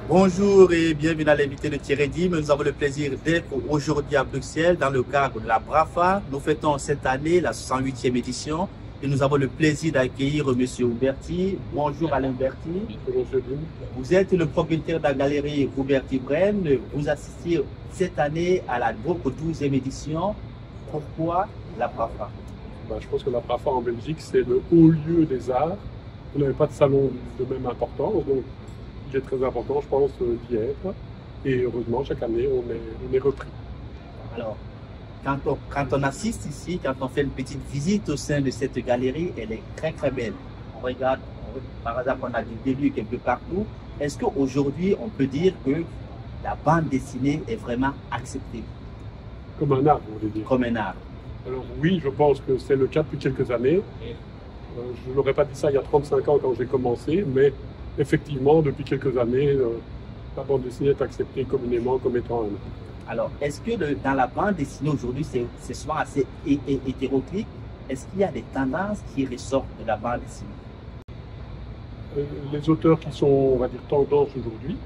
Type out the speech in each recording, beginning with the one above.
Bonjour et bienvenue à l'invité de Thierry Dim. Nous avons le plaisir d'être aujourd'hui à Bruxelles dans le cadre de la BRAFA. Nous fêtons cette année la 68e édition et nous avons le plaisir d'accueillir M. Huberti. Bonjour Alain Huberti. Bonjour Dim. Vous êtes le propriétaire de la galerie Huberti-Brenne. Vous assistez cette année à la 12e édition. Pourquoi la BRAFA? Je pense que la BRAFA en Belgique, c'est le haut lieu des arts. Vous n'avez pas de salon de même importance, donc il est très important, je pense, d'y être. Et heureusement, chaque année, on est repris. Alors, quand on assiste ici, quand on fait une petite visite au sein de cette galerie, elle est très très belle. On regarde, par exemple, on a du début quelque partout. Est-ce qu'aujourd'hui, on peut dire que la bande dessinée est vraiment acceptée? Comme un art, vous voulez dire? Comme un art. Alors oui, je pense que c'est le cas depuis quelques années. Je ne l'aurais pas dit ça il y a 35 ans quand j'ai commencé, mais effectivement, depuis quelques années, la bande dessinée est acceptée communément comme étant un art. Alors, est-ce que dans la bande dessinée aujourd'hui, c'est souvent assez hétéroclite? Est-ce qu'il y a des tendances qui ressortent de la bande dessinée? Les auteurs qui sont, on va dire, tendance aujourd'hui,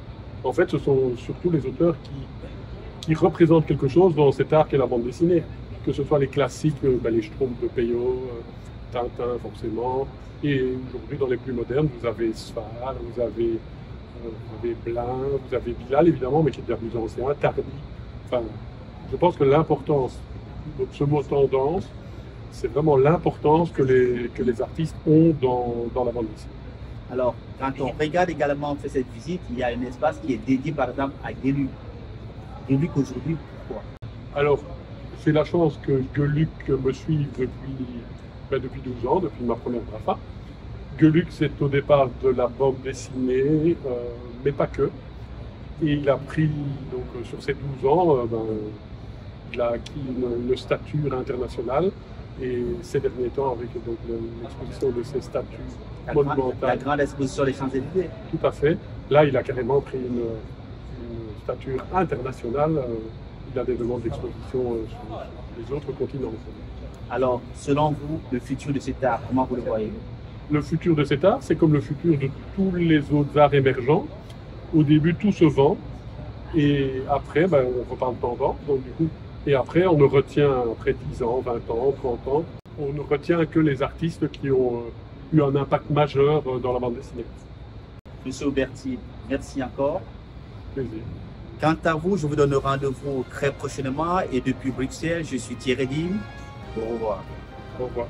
en fait, ce sont surtout les auteurs qui représentent quelque chose dans cet art qu'est la bande dessinée. Que ce soit les classiques, les Schtroumpfs de Peyo, Tintin forcément, et aujourd'hui dans les plus modernes, vous avez Sfar, vous avez Blin, vous avez Bilal évidemment, mais qui est bien plus ancien, Tardy. Enfin, je pense que l'importance, donc ce mot tendance, c'est vraiment l'importance que les artistes ont dans la bande dessinée. Alors, quand on regarde également, on fait cette visite, il y a un espace qui est dédié par exemple à Gueluc. Gueluc aujourd'hui, pourquoi? Alors, j'ai la chance que Gueluc me suive depuis 12 ans, depuis ma première BRAFA. Gueluc, c'est au départ de la bande dessinée, mais pas que. Et il a pris, donc, sur ces 12 ans, il a acquis une stature internationale. Et ces derniers temps, avec l'exposition de ces statues monumentales. La grande exposition des Champs-Élysées. Tout à fait. Là, il a carrément pris une stature internationale. Il a des demandes d'exposition sur les autres continents. Alors, selon vous, le futur de cet art, comment vous le voyez? Le futur de cet art, c'est comme le futur de tous les autres arts émergents. Au début, tout se vend. Et après, on reparle tendance. Donc, du coup, et après, on ne retient, après 10 ans, 20 ans, 30 ans, on ne retient que les artistes qui ont eu un impact majeur dans la bande dessinée. Monsieur Huberti, merci encore. Plaisir. Quant à vous, je vous donne rendez-vous très prochainement et depuis Bruxelles, je suis Thierry Dim. Au revoir. Au revoir.